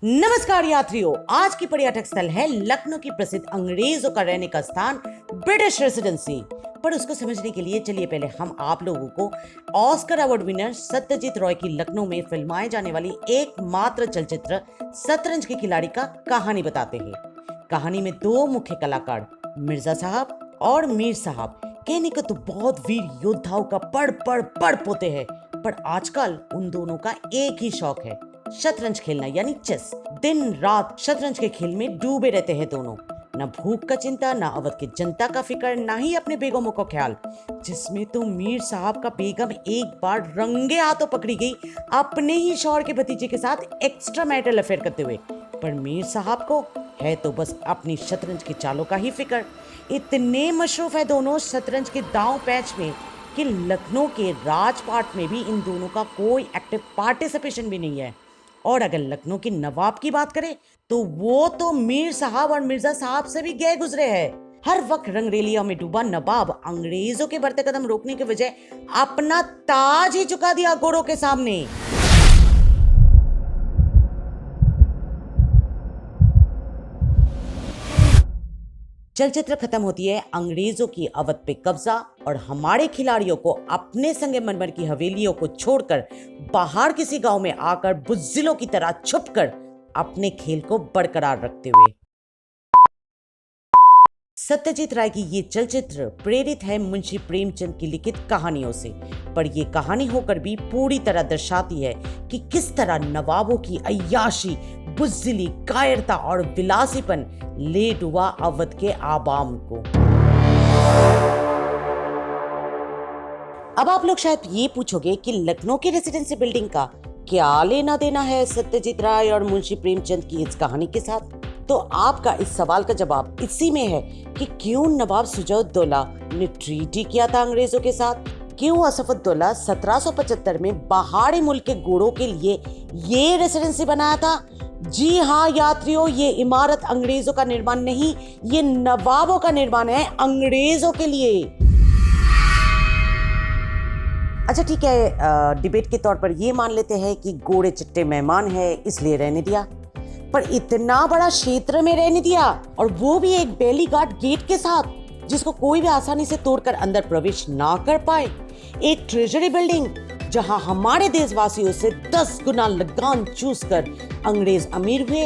नमस्कार यात्रियों, आज की पर्यटक स्थल है लखनऊ की प्रसिद्ध अंग्रेजों का रहने का स्थान ब्रिटिश रेसिडेंसी। पर उसको समझने के लिए चलिए पहले हम आप लोगों को Oscar award winner Satyajit Roy की लखनऊ में फिल्माए जाने वाली एकमात्र चलचित्र शतरंज के खिलाड़ी का कहानी बताते हैं। कहानी में दो मुख्य कलाकार मिर्जा साहब और मीर साहब कहने को तो बहुत वीर योद्धाओं का पढ़ पोते हैं, पर आजकल उन दोनों का एक ही शौक है, शतरंज खेलना यानी चेस। दिन रात शतरंज के खेल में डूबे रहते हैं दोनों। न भूख का चिंता, न अवध की जनता का फिक्र, न ही अपने बेगमों का ख्याल। जिसमें तो मीर साहब का बेगम एक बार रंगे हाथों पकड़ी गई अपने ही शौहर के भतीजे के साथ एक्स्ट्रा मैरिटल अफेयर करते हुए। पर मीर साहब को है तो बस अपनी शतरंज की चालों का ही फिक्र। इतने मशरूफ है दोनों शतरंज के दांव पैच में कि लखनऊ के राजपाट में भी इन दोनों का कोई एक्टिव पार्टिसिपेशन भी नहीं है। और अगर लखनऊ के नवाब की बात करें तो वो तो मीर साहब और मिर्जा साहब से भी गए गुजरे हैं। हर वक्त रंगरेलिया में डूबा नवाब अंग्रेजों के बढ़ते कदम रोकने के बजाय अपना ताज ही चुका दिया गोरों के सामने। चलचित्र खत्म होती है अंग्रेजों की अवध पे कब्जा और हमारे खिलाड़ियों को अपने संगमरमर की हवेलियों को छोड़कर बाहर किसी गांव में आकर बुज़्दिलों की तरह छुपकर अपने खेल को बरकरार रखते हुए। सत्यजीत राय की ये चलचित्र प्रेरित है मुंशी प्रेमचंद की लिखित कहानियों से, पर यह कहानी होकर भी पूरी तरह दर्शाती है कि किस तरह नवाबों की अय्याशी, बुज़दिली, कायरता और विलासीपन ले डुबा अवध के आवाम को। अब आप लोग शायद ये पूछोगे कि लखनऊ की रेसिडेंसी बिल्डिंग का क्या लेना देना है सत्यजीत राय और मुंशी प्रेमचंद की इस कहानी के साथ। तो आपका इस सवाल का जवाब इसी में है कि क्यों नवाब सुजाउद्दौला ने ट्रीटी किया था अंग्रेजों के साथ, क्यों असफउद्दौला 1775 में बाहरी मुल्क के गोरों के लिए ये रेसिडेंसी बनाया था। जी हाँ यात्रियों, ये इमारत अंग्रेजों का निर्माण नहीं, ये नवाबों का निर्माण है अंग्रेजों के लिए। अच्छा ठीक है, डिबेट के तौर पर ये मान लेते हैं कि गोरे चिट्टे मेहमान है इसलिए रहने दिया, पर इतना बड़ा क्षेत्र में रहने दिया और वो भी एक बेली गार्ड गेट के साथ जिसको कोई भी आसानी से तोड़कर अंदर प्रवेश ना कर पाए। एक ट्रेजरी बिल्डिंग जहां हमारे देशवासियों से 10 गुना लगान चूस कर अंग्रेज अमीर हुए।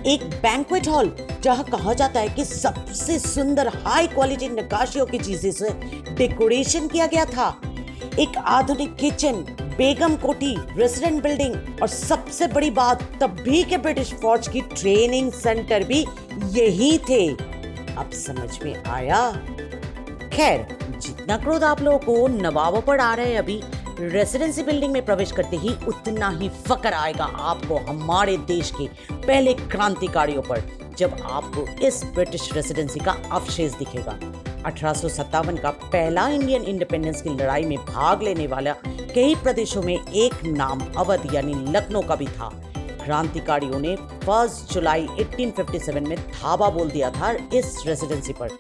एक बैंक्वेट हॉल जहां कहा जाता है कि सबसे सुंदर हाई क्वालिटी नक्काशियों की चीजें से डेकोरेशन किया गया था। एक आधुनिक किचन, बेगम कोठी, रेसिडेंट बिल्डिंग और सबसे बड़ी बात तब भी के ब्रिटिश फौज की ट्रेनिंग सेंटर भी यही थे। अब समझ में आया। खैर, जितना क्रोध आप लोगों को नवाबों पर आ रहे हैं अभी रेसिडेंसी बिल्डिंग में प्रवेश करते ही, उतना ही फकर आएगा आपको हमारे देश के पहले क्रांतिकारियों पर जब आपको इस ब्रिटिश रेसिडेंसी का अवशेष दिखेगा। 1857 का पहला इंडियन इंडिपेंडेंस की लड़ाई में भाग लेने वाला कई प्रदेशों में एक नाम अवध यानी लखनऊ का भी था। क्रांतिकारियों ने 1 जुलाई 1857 में धावा बोल दिया था इस रेसिडेंसी पर,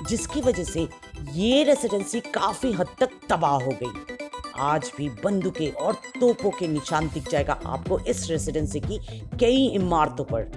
जिसकी वजह से ये रेसिडेंसी काफी हद तक तबाह हो गई। आज भी बंदूकें और तोपों के निशान दिख जाएगा आपको इस रेसिडेंसी की कई इमारतों पर।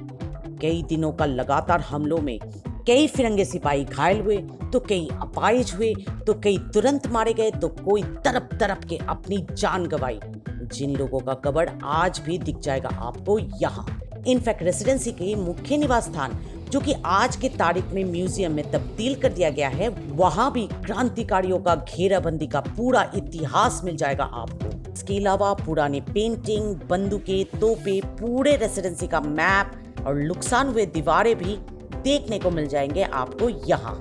कई दिनों का लगातार हमलों में कई फिरंगी सिपाही घायल हुए, तो कई अपाहिज हुए, तो कई तुरंत मारे गए, तो कोई तड़प तड़प के अपनी जान गंवाई। जिन लोगों का कब्र आज भी दिख जाएगा आपको यहाँ। इनफैक्ट रेसिडेंसी के मुख्य निवास स्थान जो कि आज के तारीख में म्यूजियम में तब्दील कर दिया गया है, वहां भी क्रांतिकारियों का घेराबंदी का पूरा इतिहास मिल जाएगा आपको। इसके अलावा पुराने पेंटिंग, बंदूकें, तोपे, पूरे रेसिडेंसी का मैप और नुकसान हुए दीवारें भी देखने को मिल जाएंगे आपको यहाँ।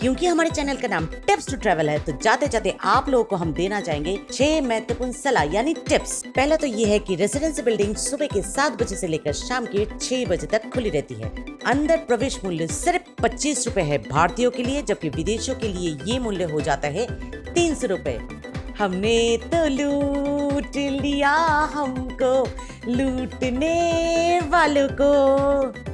क्योंकि हमारे चैनल का नाम टिप्स टू ट्रैवल है, तो जाते जाते आप लोगों को हम देना चाहेंगे 6 महत्वपूर्ण सलाह यानी टिप्स। पहला तो ये है कि रेसिडेंसी बिल्डिंग सुबह के 7 बजे से लेकर शाम के 6 बजे तक खुली रहती है। अंदर प्रवेश मूल्य सिर्फ 25 रुपए है भारतीयों के लिए, जबकि विदेशियों के लिए ये मूल्य हो जाता है 300 रुपए। हमने तो लूट लिया हमको लूटने वालों को।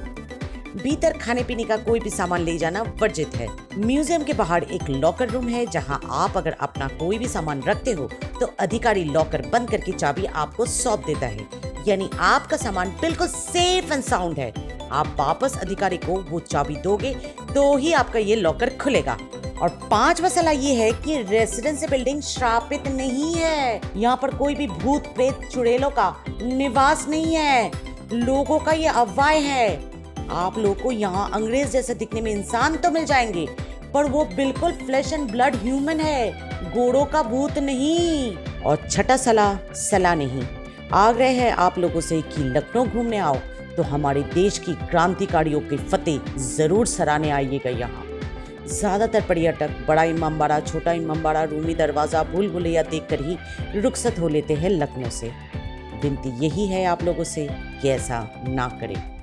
भीतर खाने पीने का कोई भी सामान ले जाना वर्जित है। म्यूजियम के बाहर एक लॉकर रूम है जहां आप अगर अपना कोई भी सामान रखते हो तो अधिकारी लॉकर बंद करके चाबी आपको सौंप देता है, यानी आपका सामान बिल्कुल सेफ एंड साउंड है। आप वापस अधिकारी को वो चाबी दोगे तो ही आपका ये लॉकर खुलेगा। और 5वां सलाह ये है कि रेसिडेंसी बिल्डिंग श्रापित नहीं है। यहाँ पर कोई भी भूत प्रेत चुड़ैलों का निवास नहीं है, लोगों का ये अफवाह है। आप लोगों को यहाँ अंग्रेज जैसे दिखने में इंसान तो मिल जाएंगे, पर वो बिल्कुल फ्लैश एंड ब्लड ह्यूमन है, घोड़ों का भूत नहीं। और छठा सलाह नहीं, आग्रह है आप लोगों से कि लखनऊ घूमने आओ तो हमारे देश की क्रांतिकारियों के फतेह जरूर सराहने आइएगा। यहाँ ज्यादातर पर्यटक बड़ा इमामबाड़ा, छोटा इमामबाड़ा, रूमी दरवाजा, भूल भुलैया देखकर ही रुखसत हो लेते हैं लखनऊ से। विनती यही है आप लोगों से कि ऐसा ना करें।